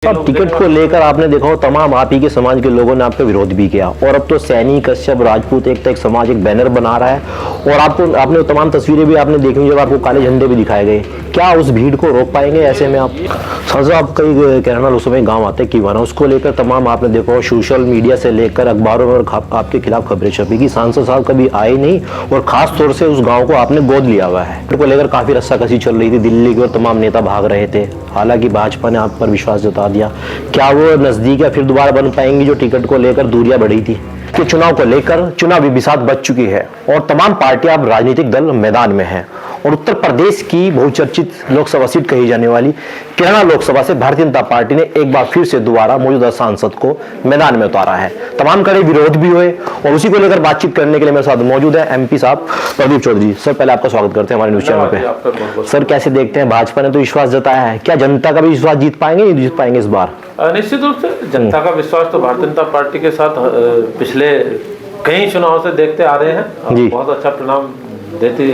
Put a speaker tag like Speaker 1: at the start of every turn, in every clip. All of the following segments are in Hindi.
Speaker 1: अब टिकट को लेकर आपने देखा हो तमाम आप ही के समाज के लोगों ने आपका विरोध भी किया और अब तो सैनी, कश्यप, राजपूत एक समाज एक बैनर बना रहा है और आपने तमाम तस्वीरें भी आपने देखी जब आपको काले झंडे भी दिखाए गए। क्या उस भीड़ को रोक पाएंगे ऐसे में आप? सर आप कई कहना उस समय गाँव आते किवाना, उसको लेकर तमाम आपने देखो सोशल मीडिया से लेकर अखबारों में आपके खिलाफ खबरें छपी कि सांसद साहब कभी आए नहीं और खास तौर से उस गाँव को आपने गोद लिया हुआ है। को लेकर काफी रस्साकसी चल रही थी, दिल्ली की ओर तमाम नेता भाग रहे थे, हालांकि भाजपा ने आप पर विश्वास जता दिया। क्या वो नजदीक या फिर दोबारा बन पाएंगी जो टिकट को लेकर दूरियां बढ़ी थी? कि चुनाव को लेकर चुनावी बिसात बच चुकी है और तमाम पार्टियां अब राजनीतिक दल मैदान में हैं और उत्तर प्रदेश की बहुचर्चित लोकसभा सीट कही जाने वाली किराना लोकसभा से भारतीय जनता पार्टी ने एक बार फिर से दोबारा मौजूदा सांसद को मैदान में उतारा है। तमाम कड़े विरोध भी हुए और उसी को लेकर बातचीत करने के लिए मेरे साथ मौजूद है एमपी साहब प्रदीप चौधरी। सर पहले आपका स्वागत करते हैं हमारे न्यूज चैनल पे। सर कैसे देखते हैं, भाजपा ने तो विश्वास जताया है, क्या जनता का भी विश्वास जीत पाएंगे नहीं जीत पाएंगे इस बार?
Speaker 2: निश्चित रूप से जनता का विश्वास तो भारतीय जनता पार्टी के साथ पिछले कई चुनाव से देखते आ रहे हैं। बहुत अच्छा परिणाम देती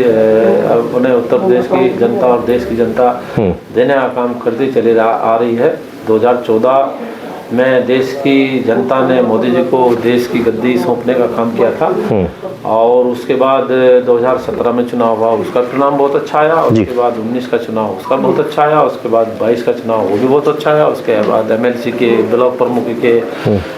Speaker 2: उन्हें उत्तर प्रदेश की जनता और देश की जनता देने का काम करती चली आ रही है। 2014 में देश की जनता ने मोदी जी को देश की गद्दी सौंपने का काम किया था और उसके बाद 2017 में चुनाव हुआ, उसका परिणाम बहुत अच्छा आया। उसके बाद 19 का चुनाव उसका बहुत अच्छा आया, उसके बाद 22 का चुनाव वो भी बहुत अच्छा आया। उसके बाद एमएलसी के, ब्लॉक प्रमुख के,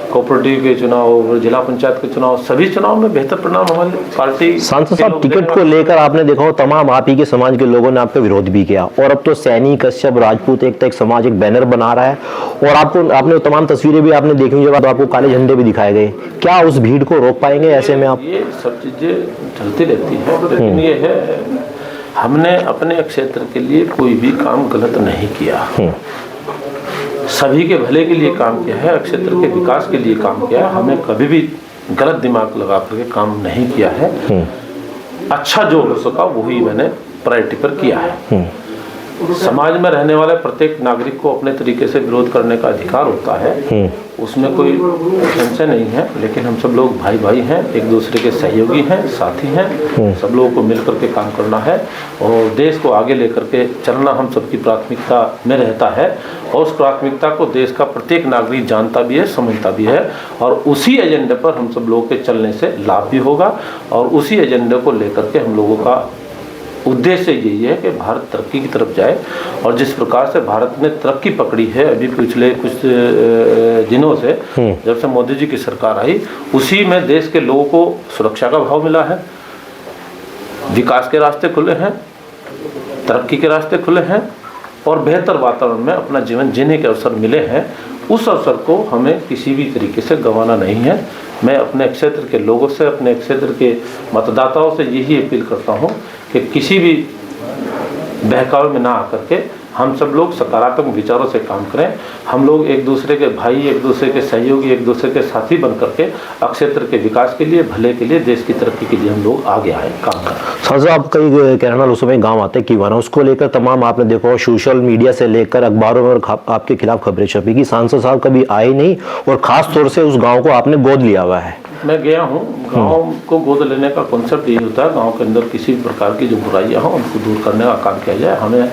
Speaker 2: कोऑपरेटिव के चुनाव, जिला पंचायत के चुनाव, सभी चुनाव में बेहतर परिणाम हमारी पार्टी।
Speaker 1: सांसद साहब टिकट को लेकर आपने देखा हो तमाम आप ही के समाज के लोगों ने आपका विरोध भी किया और अब तो सैनी, कश्यप, राजपूत एक समाज एक बैनर बना रहा है और आपने तमाम तस्वीरें भी आपने देखी जब आपको काले झंडे भी दिखाए गए। क्या उस भीड़ को रोक पाएंगे ऐसे में आप?
Speaker 2: ये सब चीजें चलती रहती है, लेकिन ये है हमने अपने क्षेत्र के लिए कोई भी काम गलत नहीं किया, सभी के भले के लिए काम किया है, क्षेत्र के विकास के लिए काम किया है। हमें कभी भी गलत दिमाग लगा करके काम नहीं किया है। अच्छा जो हो सका वही मैंने प्रायोरिटी पर किया है। समाज में रहने वाले प्रत्येक नागरिक को अपने तरीके से विरोध करने का अधिकार होता है, उसमें कोई टेंशन नहीं है, लेकिन हम सब लोग भाई भाई हैं, एक दूसरे के सहयोगी हैं, साथी हैं। सब लोगों को मिलकर के काम करना है और देश को आगे लेकर के चलना हम सबकी प्राथमिकता में रहता है और उस प्राथमिकता को देश का प्रत्येक नागरिक जानता भी है, समझता भी है और उसी एजेंडे पर हम सब लोगों के चलने से लाभ भी होगा और उसी एजेंडे को लेकर के हम लोगों का उद्देश्य यही है कि भारत तरक्की की तरफ जाए। और जिस प्रकार से भारत ने तरक्की पकड़ी है अभी पिछले कुछ दिनों से, जब से मोदी जी की सरकार आई, उसी में देश के लोगों को सुरक्षा का भाव मिला है, विकास के रास्ते खुले हैं, तरक्की के रास्ते खुले हैं और बेहतर वातावरण में अपना जीवन जीने के अवसर मिले हैं। उस अवसर को हमें किसी भी तरीके से गंवाना नहीं है। मैं अपने क्षेत्र के लोगों से, अपने क्षेत्र के मतदाताओं से यही अपील करता हूं कि किसी भी बहकावे में ना आकर के हम सब लोग सकारात्मक विचारों से काम करें। हम लोग एक दूसरे के भाई, एक दूसरे के सहयोगी, एक दूसरे के साथी बन करके क्षेत्र के विकास के लिए, भले के लिए, देश की तरक्की के लिए हम लोग आगे आए काम करें।
Speaker 1: सर आप कई कहना उस समय गाँव आते किवाना, उसको लेकर तमाम आपने देखो सोशल मीडिया से लेकर अखबारों में आपके खिलाफ खबरें छपी कि सांसद साहब कभी आए नहीं और खास तौर से उस गाँव को आपने गोद लिया हुआ है।
Speaker 2: मैं गया हूँ, गांव को गोद लेने का कॉन्सेप्ट यही होता है, गांव के अंदर किसी भी प्रकार की जो बुराइयां हों उनको दूर करने का काम किया जाए। हमें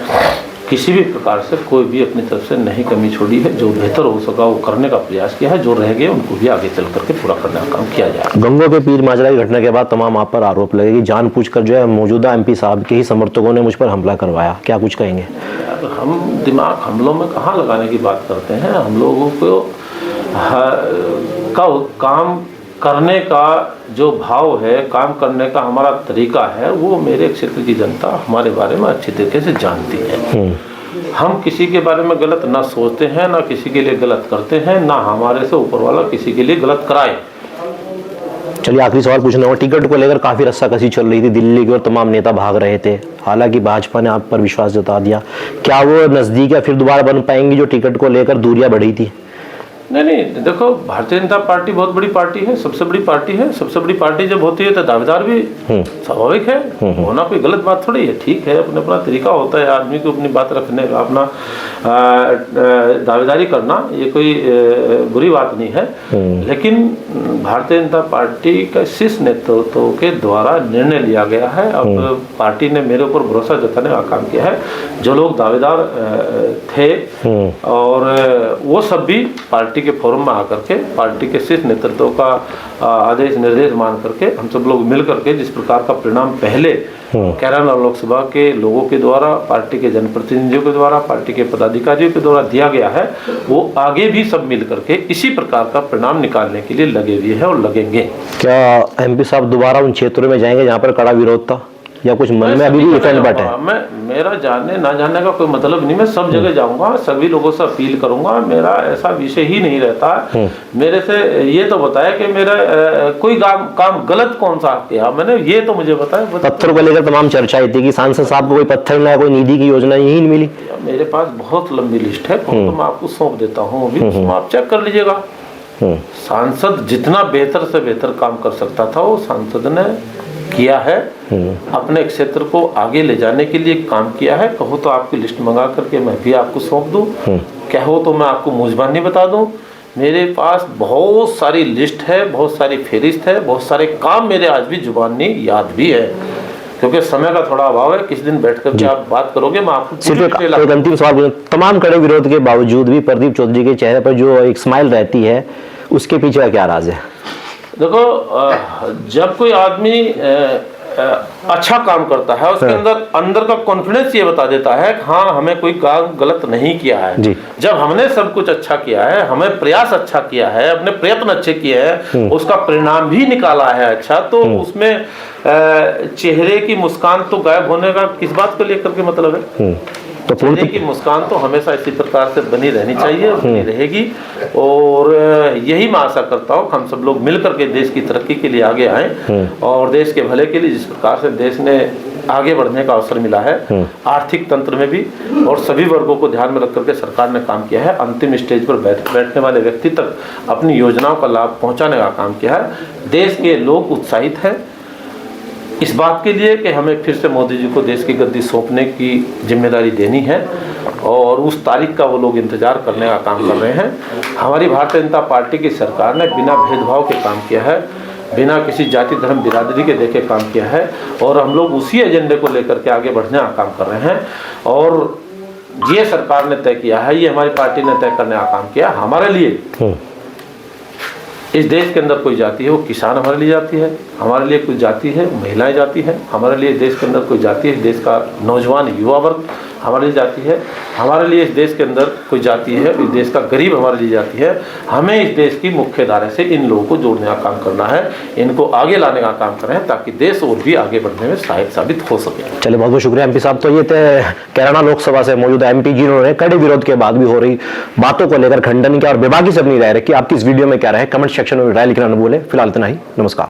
Speaker 2: किसी भी प्रकार से कोई भी अपनी तरफ से नहीं कमी छोड़ी है, जो बेहतर हो सका वो करने का प्रयास किया है, जो रह गए उनको भी आगे चल करके पूरा करने का काम किया जाए।
Speaker 1: गंगों के पीर माजरा की घटना के बाद तमाम आप पर आरोप लगे कि जानबूझकर जो है मौजूदा एमपी साहब के ही समर्थकों ने मुझ पर हमला करवाया, क्या कुछ कहेंगे?
Speaker 2: हम दिमाग हमलों में कहाँ लगाने की बात करते हैं, हम लोगों को काम करने का जो भाव है, काम करने का हमारा तरीका है, वो मेरे क्षेत्र की जनता हमारे बारे में अच्छी तरीके से जानती है। हम किसी के बारे में गलत ना सोचते हैं, ना किसी के लिए गलत करते हैं, ना हमारे से ऊपर वाला किसी के लिए गलत कराए।
Speaker 1: चलिए आखिरी सवाल पूछना होगा, टिकट को लेकर काफी रस्साकसी चल रही थी, दिल्ली की ओर तमाम नेता भाग रहे थे, हालांकि भाजपा ने आप पर विश्वास जता दिया। क्या वो नजदीक या फिर दोबारा बन पाएंगी जो टिकट को लेकर दूरियां बढ़ी थी?
Speaker 2: नहीं, देखो, भारतीय जनता पार्टी बहुत बड़ी पार्टी है, सबसे बड़ी पार्टी है। सबसे बड़ी पार्टी जब होती है तो दावेदार भी स्वाभाविक है, होना कोई गलत बात थोड़ी है। ठीक है, अपना अपना तरीका होता है आदमी को अपनी बात रखने का, अपना दावेदारी करना, ये कोई बुरी बात नहीं है। लेकिन भारतीय जनता पार्टी के शीर्ष नेतृत्व के द्वारा निर्णय लिया गया है। अब पार्टी ने मेरे ऊपर भरोसा जताने का काम किया है। जो लोग दावेदार थे और वो सब भी पार्टी के फोरम में आकर के पार्टी के शीर्ष नेतृत्व का आदेश निर्देश मान करके हम सब लोग मिल करके जिस प्रकार का परिणाम पहले कैराना लोकसभा के लोगों के द्वारा, पार्टी के जनप्रतिनिधियों के द्वारा, पार्टी के पदाधिकारियों के द्वारा दिया गया है, वो आगे भी सब मिल करके इसी प्रकार का परिणाम निकालने के लिए लगे हुए हैं और लगेंगे।
Speaker 1: क्या एमपी साहब दोबारा उन क्षेत्रों में जाएंगे जहाँ पर कड़ा विरोध था, या कुछ मन में अभी भी इफेक्ट बैठे हैं?
Speaker 2: मेरा जानने ना जानने का कोई मतलब नहीं, मैं सब जगह जाऊंगा, सभी लोगों से अपील करूंगा। मेरा ऐसा विषय ही नहीं रहता है। मेरे से ये तो बताया कि मेरा कोई काम गलत कौन सा किया मैंने, ये तो मुझे बताया।
Speaker 1: पत्थर को लेकर तमाम चर्चाएं थी कि सांसद साहब को कोई पत्थर मिला, कोई निधि की योजना यही नहीं मिली।
Speaker 2: मेरे पास बहुत लंबी लिस्ट है, तो मैं आपको सौंप देता हूँ, अभी आप चेक कर लीजिएगा। सांसद जितना बेहतर से बेहतर काम कर सकता था वो सांसद ने किया है। अपने क्षेत्र को आगे ले जाने के लिए काम किया है। कहो तो आपकी लिस्ट मंगा करके मैं भी आपको सौंप दूं, कहो तो मैं आपको मुजबानी बता दूं। मेरे पास बहुत सारी लिस्ट है, बहुत सारी फहरिस्त है, बहुत सारे काम मेरे आज भी जुबानी याद भी है, क्योंकि समय का थोड़ा अभाव है। किस दिन बैठ करके आप बात करोगे, मैं आपको
Speaker 1: सिर्फ एक अंतिम सवाल पूछूं, तमाम कड़े विरोध के बावजूद भी प्रदीप चौधरी के चेहरे पर जो एक स्माइल रहती है, उसके पीछे का क्या राज है?
Speaker 2: देखो, जब कोई आदमी अच्छा काम करता है, उसके अंदर का कॉन्फिडेंस ये बता देता है कि हाँ, हमें कोई काम गलत नहीं किया है। जब हमने सब कुछ अच्छा किया है, हमें प्रयास अच्छा किया है, अपने प्रयत्न अच्छे किए हैं, उसका परिणाम भी निकाला है अच्छा, तो उसमें चेहरे की मुस्कान तो गायब होने का किस बात को लेकर के मतलब है? तो चेहरे की मुस्कान तो हमेशा इसी प्रकार से बनी रहनी चाहिए, बनी रहेगी। और यही मैं आशा करता हूँ हम सब लोग मिलकर के देश की तरक्की के लिए आगे आए, और देश के भले के लिए जिस प्रकार से देश ने आगे बढ़ने का अवसर मिला है, आर्थिक तंत्र में भी, और सभी वर्गों को ध्यान में रख करके सरकार ने काम किया है। अंतिम स्टेज पर बैठने वाले व्यक्ति तक अपनी योजनाओं का लाभ पहुँचाने का काम किया है। देश के लोग उत्साहित हैं इस बात के लिए कि हमें फिर से मोदी जी को देश की गद्दी सौंपने की जिम्मेदारी देनी है, और उस तारीख का वो लोग इंतजार करने का काम कर रहे हैं। हमारी भारतीय जनता पार्टी की सरकार ने बिना भेदभाव के काम किया है, बिना किसी जाति धर्म बिरादरी के देखे काम किया है, और हम लोग उसी एजेंडे को लेकर के आगे बढ़ने का काम कर रहे हैं। और ये सरकार ने तय किया है, ये हमारी पार्टी ने तय करने का काम किया। हमारे लिए इस देश के अंदर कोई जाति है, वो किसान हमारे लिए जाति है, हमारे लिए कोई जाति है महिलाएं जाति है, हमारे लिए देश के अंदर कोई जाति है, देश का नौजवान युवा वर्ग हमारे लिए जाति है, हमारे लिए इस देश के अंदर कोई जाति है, इस देश का गरीब हमारे लिए जाति है। हमें इस देश की मुख्य धारा से इन लोगों को जोड़ने का काम करना है, इनको आगे लाने का काम करें, ताकि देश और भी आगे बढ़ने में सहायक साबित हो सके।
Speaker 1: चलिए, बहुत बहुत शुक्रिया एमपी साहब। तो ये कैराना लोकसभा से मौजूदा एमपी जिन्होंने कड़े विरोध के बाद भी हो रही बातों को लेकर खंडन किया और बेबाकी से अपनी राय रखी। आपकी इस वीडियो में क्या राय है, कमेंट सेक्शन में राय लिखना न भूलें। फिलहाल इतना ही, नमस्कार।